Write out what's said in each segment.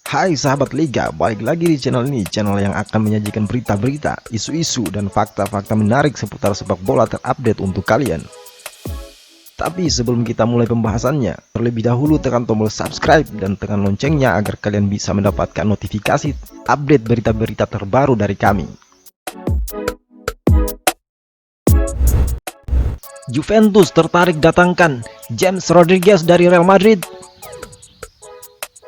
Hai sahabat Liga, balik lagi di channel ini, channel yang akan menyajikan berita-berita, isu-isu, dan fakta-fakta menarik seputar sepak bola terupdate untuk kalian. Tapi sebelum kita mulai pembahasannya, terlebih dahulu tekan tombol subscribe dan tekan loncengnya agar kalian bisa mendapatkan notifikasi update berita-berita terbaru dari kami. Juventus tertarik datangkan James Rodriguez dari Real Madrid.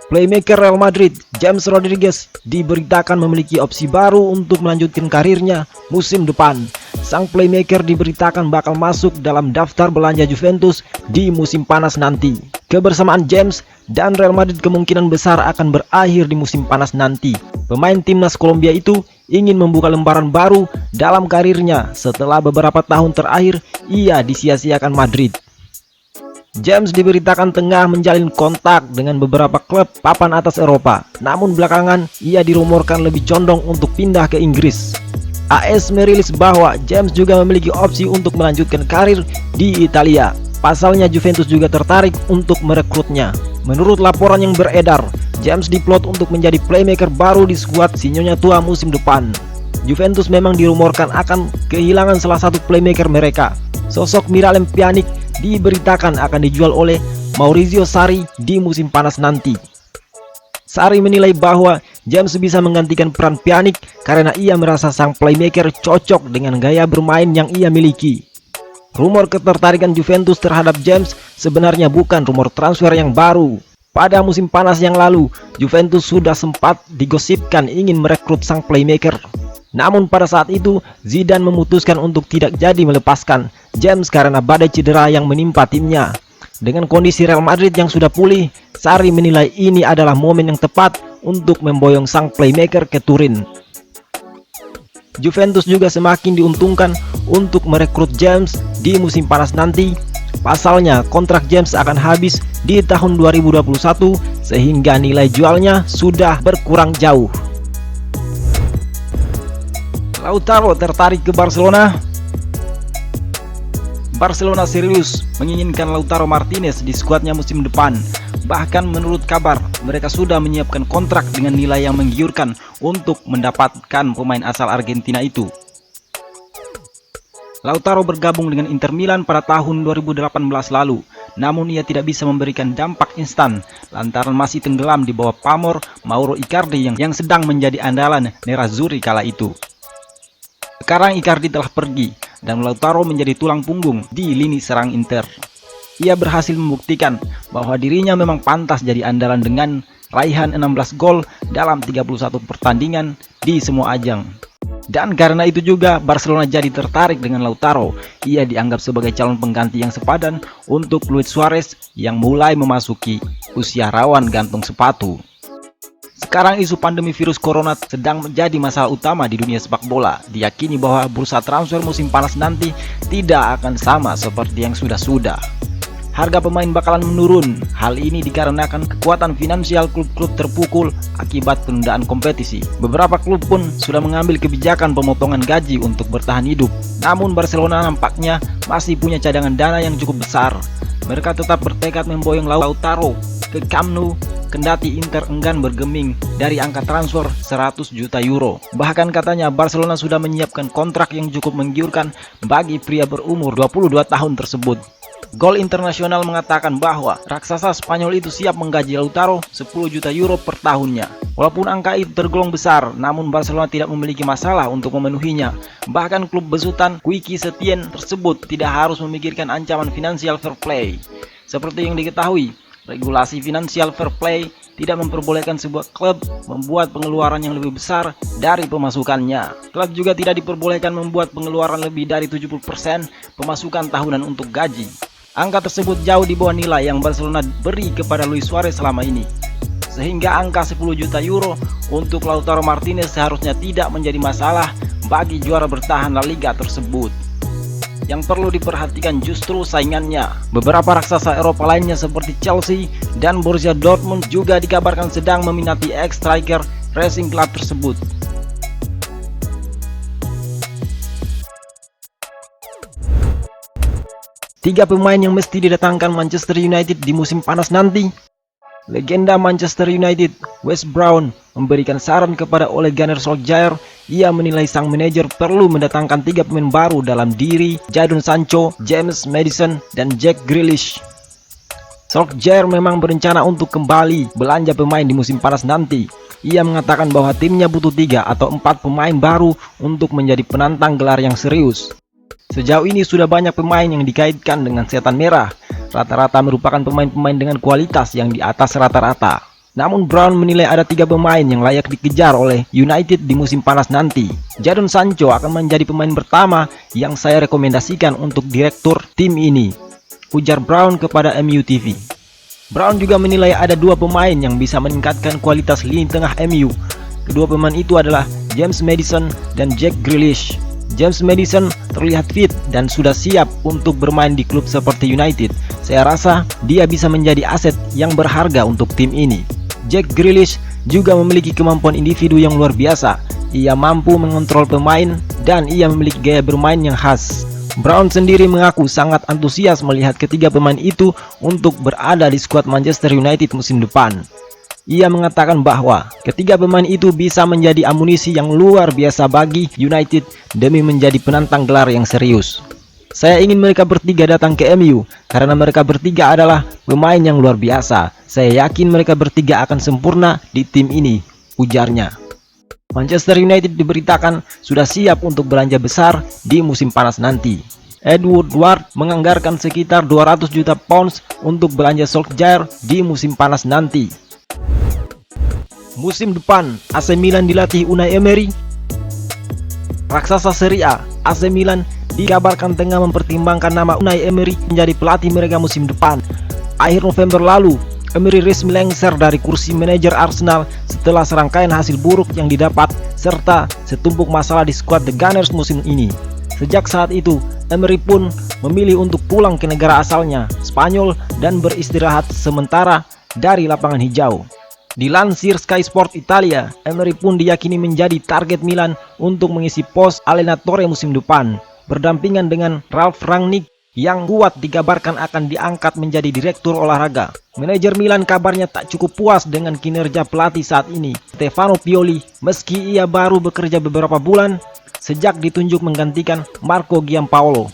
Playmaker Real Madrid, James Rodriguez, diberitakan memiliki opsi baru untuk melanjutkan karirnya musim depan. Sang playmaker diberitakan bakal masuk dalam daftar belanja Juventus di musim panas nanti. Kebersamaan James dan Real Madrid kemungkinan besar akan berakhir di musim panas nanti. Pemain timnas Kolombia itu ingin membuka lembaran baru dalam karirnya setelah beberapa tahun terakhir ia disia-siakan Madrid. James diberitakan tengah menjalin kontak dengan beberapa klub papan atas Eropa, namun belakangan ia dirumorkan lebih condong untuk pindah ke Inggris. AS merilis bahwa James juga memiliki opsi untuk melanjutkan karir di Italia. Pasalnya Juventus juga tertarik untuk merekrutnya. Menurut laporan yang beredar, James diplot untuk menjadi playmaker baru di skuad Sinyonya tua musim depan. Juventus memang dirumorkan akan kehilangan salah satu playmaker mereka. Sosok Miralem Pjanic diberitakan akan dijual oleh Maurizio Sarri di musim panas nanti. Sarri menilai bahwa James bisa menggantikan peran Pjanic karena ia merasa sang playmaker cocok dengan gaya bermain yang ia miliki. Rumor ketertarikan Juventus terhadap James sebenarnya bukan rumor transfer yang baru. Pada musim panas yang lalu, Juventus sudah sempat digosipkan ingin merekrut sang playmaker. Namun pada saat itu, Zidane memutuskan untuk tidak jadi melepaskan James karena badai cedera yang menimpa timnya. Dengan kondisi Real Madrid yang sudah pulih, Sarri menilai ini adalah momen yang tepat untuk memboyong sang playmaker ke Turin. Juventus juga semakin diuntungkan untuk merekrut James di musim panas nanti. Pasalnya, kontrak James akan habis di tahun 2021 sehingga nilai jualnya sudah berkurang jauh. Lautaro tertarik ke Barcelona. Barcelona serius menginginkan Lautaro Martinez di skuadnya musim depan. Bahkan menurut kabar, mereka sudah menyiapkan kontrak dengan nilai yang menggiurkan untuk mendapatkan pemain asal Argentina itu. Lautaro bergabung dengan Inter Milan pada tahun 2018 lalu, namun ia tidak bisa memberikan dampak instan lantaran masih tenggelam di bawah pamor Mauro Icardi yang sedang menjadi andalan Nerazzurri kala itu. Sekarang Icardi telah pergi dan Lautaro menjadi tulang punggung di lini serang Inter. Ia berhasil membuktikan bahwa dirinya memang pantas jadi andalan dengan raihan 16 gol dalam 31 pertandingan di semua ajang. Dan karena itu juga Barcelona jadi tertarik dengan Lautaro. Ia dianggap sebagai calon pengganti yang sepadan untuk Luis Suarez yang mulai memasuki usia rawan gantung sepatu. Sekarang isu pandemi virus corona sedang menjadi masalah utama di dunia sepak bola. Diyakini bahwa bursa transfer musim panas nanti tidak akan sama seperti yang sudah-sudah. Harga pemain bakalan menurun. Hal ini dikarenakan kekuatan finansial klub-klub terpukul akibat penundaan kompetisi. Beberapa klub pun sudah mengambil kebijakan pemotongan gaji untuk bertahan hidup. Namun Barcelona nampaknya masih punya cadangan dana yang cukup besar. Mereka tetap bertekad memboyong Lautaro ke Camp Nou, kendati Inter enggan bergeming dari angka transfer 100 juta euro. Bahkan katanya Barcelona sudah menyiapkan kontrak yang cukup menggiurkan bagi pria berumur 22 tahun tersebut. Gol Internasional mengatakan bahwa raksasa Spanyol itu siap menggaji Lautaro 10 juta euro per tahunnya. Walaupun angka itu tergolong besar, namun Barcelona tidak memiliki masalah untuk memenuhinya. Bahkan klub besutan Quique Setién tersebut tidak harus memikirkan ancaman financial fair play. Seperti yang diketahui, regulasi financial fair play tidak memperbolehkan sebuah klub membuat pengeluaran yang lebih besar dari pemasukannya. Klub juga tidak diperbolehkan membuat pengeluaran lebih dari 70% pemasukan tahunan untuk gaji. Angka tersebut jauh di bawah nilai yang Barcelona beri kepada Luis Suarez selama ini. Sehingga angka 10 juta euro untuk Lautaro Martinez seharusnya tidak menjadi masalah bagi juara bertahan La Liga tersebut. Yang perlu diperhatikan justru saingannya. Beberapa raksasa Eropa lainnya seperti Chelsea dan Borussia Dortmund juga dikabarkan sedang meminati ex-striker Racing Club tersebut. Tiga pemain yang mesti didatangkan Manchester United di musim panas nanti. Legenda Manchester United, Wes Brown, memberikan saran kepada Ole Gunnar Solskjaer. Ia menilai sang manajer perlu mendatangkan 3 pemain baru dalam diri Jadon Sancho, James Maddison, dan Jack Grealish. Solskjaer memang berencana untuk kembali belanja pemain di musim panas nanti. Ia mengatakan bahwa timnya butuh 3 atau 4 pemain baru untuk menjadi penantang gelar yang serius. Sejauh ini sudah banyak pemain yang dikaitkan dengan setan merah. Rata-rata merupakan pemain-pemain dengan kualitas yang di atas rata-rata. Namun Brown menilai ada 3 pemain yang layak dikejar oleh United di musim panas nanti. Jadon Sancho akan menjadi pemain pertama yang saya rekomendasikan untuk direktur tim ini, ujar Brown kepada MU TV. Brown juga menilai ada 2 pemain yang bisa meningkatkan kualitas lini tengah MU. Kedua pemain itu adalah James Maddison dan Jack Grealish. James Maddison terlihat fit dan sudah siap untuk bermain di klub seperti United. Saya rasa dia bisa menjadi aset yang berharga untuk tim ini. Jack Grealish juga memiliki kemampuan individu yang luar biasa. Ia mampu mengontrol pemain dan ia memiliki gaya bermain yang khas. Brown sendiri mengaku sangat antusias melihat ketiga pemain itu untuk berada di skuad Manchester United musim depan. Ia mengatakan bahwa ketiga pemain itu bisa menjadi amunisi yang luar biasa bagi United demi menjadi penantang gelar yang serius. Saya ingin mereka bertiga datang ke MU karena mereka bertiga adalah pemain yang luar biasa. Saya yakin mereka bertiga akan sempurna di tim ini, ujarnya. Manchester United diberitakan sudah siap untuk belanja besar di musim panas nanti. Ed Woodward menganggarkan sekitar 200 juta pounds untuk belanja Solskjaer di musim panas nanti. Musim depan, AC Milan dilatih Unai Emery. Raksasa Serie A, AC Milan dikabarkan tengah mempertimbangkan nama Unai Emery menjadi pelatih mereka musim depan. Akhir November lalu, Emery resmi lengser dari kursi manajer Arsenal setelah serangkaian hasil buruk yang didapat serta setumpuk masalah di skuad The Gunners musim ini. Sejak saat itu, Emery pun memilih untuk pulang ke negara asalnya, Spanyol, dan beristirahat sementara dari lapangan hijau. Dilansir Sky Sport Italia, Emery pun diyakini menjadi target Milan untuk mengisi pos allenatore musim depan, berdampingan dengan Ralf Rangnick yang kuat dikabarkan akan diangkat menjadi direktur olahraga. Manajer Milan kabarnya tak cukup puas dengan kinerja pelatih saat ini, Stefano Pioli, meski ia baru bekerja beberapa bulan sejak ditunjuk menggantikan Marco Giampaolo.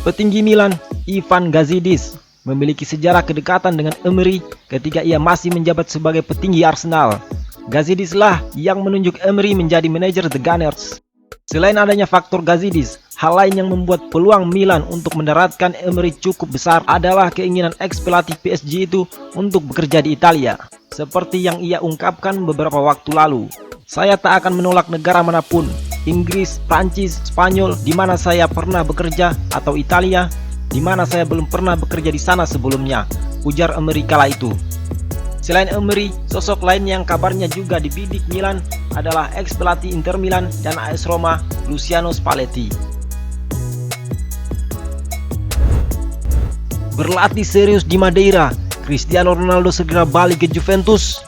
Petinggi Milan, Ivan Gazidis, memiliki sejarah kedekatan dengan Emery ketika ia masih menjabat sebagai petinggi Arsenal. Gazidis lah yang menunjuk Emery menjadi manajer The Gunners. Selain adanya faktor Gazidis, hal lain yang membuat peluang Milan untuk mendaratkan Emery cukup besar adalah keinginan ex-pelatih PSG itu untuk bekerja di Italia. Seperti yang ia ungkapkan beberapa waktu lalu, "Saya tak akan menolak negara manapun, Inggris, Prancis, Spanyol, di mana saya pernah bekerja, atau Italia, di mana saya belum pernah bekerja di sana sebelumnya," ujar Emery kala itu. Selain Emery, sosok lain yang kabarnya juga dibidik Milan adalah ex-pelatih Inter Milan dan AS Roma, Luciano Spalletti. Berlatih serius di Madeira, Cristiano Ronaldo segera balik ke Juventus.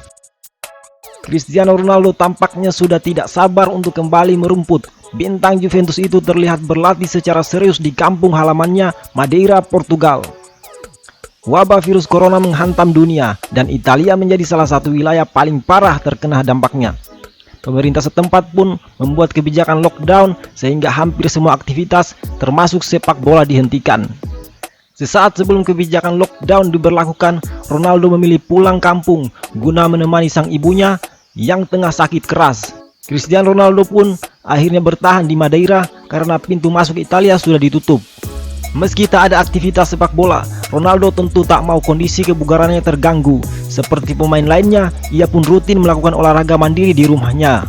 Cristiano Ronaldo tampaknya sudah tidak sabar untuk kembali merumput. Bintang Juventus itu terlihat berlatih secara serius di kampung halamannya, Madeira, Portugal. Wabah virus corona menghantam dunia dan Italia menjadi salah satu wilayah paling parah terkena dampaknya. Pemerintah setempat pun membuat kebijakan lockdown sehingga hampir semua aktivitas termasuk sepak bola dihentikan. Sesaat sebelum kebijakan lockdown diberlakukan, Ronaldo memilih pulang kampung guna menemani sang ibunya yang tengah sakit keras. Cristiano Ronaldo pun akhirnya bertahan di Madeira karena pintu masuk Italia sudah ditutup. Meski tak ada aktivitas sepak bola, Ronaldo tentu tak mau kondisi kebugarannya terganggu. Seperti pemain lainnya, ia pun rutin melakukan olahraga mandiri di rumahnya.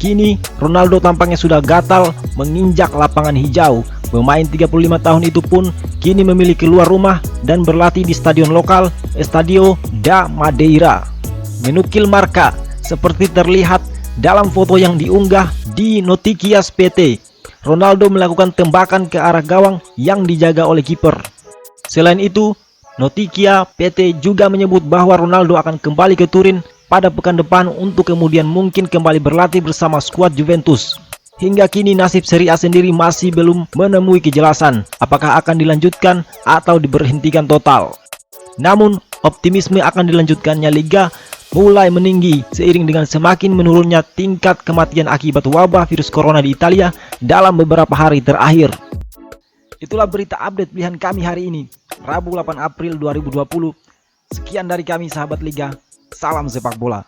Kini, Ronaldo tampaknya sudah gatal menginjak lapangan hijau. Pemain 35 tahun itu pun kini memilih keluar rumah dan berlatih di stadion lokal, Estadio da Madeira. Menukil Marca, seperti terlihat dalam foto yang diunggah di Noticias PT, Ronaldo melakukan tembakan ke arah gawang yang dijaga oleh kiper. Selain itu, Noticias PT juga menyebut bahwa Ronaldo akan kembali ke Turin pada pekan depan untuk kemudian mungkin kembali berlatih bersama skuad Juventus. Hingga kini nasib Serie A sendiri masih belum menemui kejelasan apakah akan dilanjutkan atau diberhentikan total. Namun, optimisme akan dilanjutkannya liga mulai meninggi seiring dengan semakin menurunnya tingkat kematian akibat wabah virus corona di Italia dalam beberapa hari terakhir. Itulah berita update pilihan kami hari ini, Rabu 8 April 2020. Sekian dari kami sahabat liga, salam sepak bola.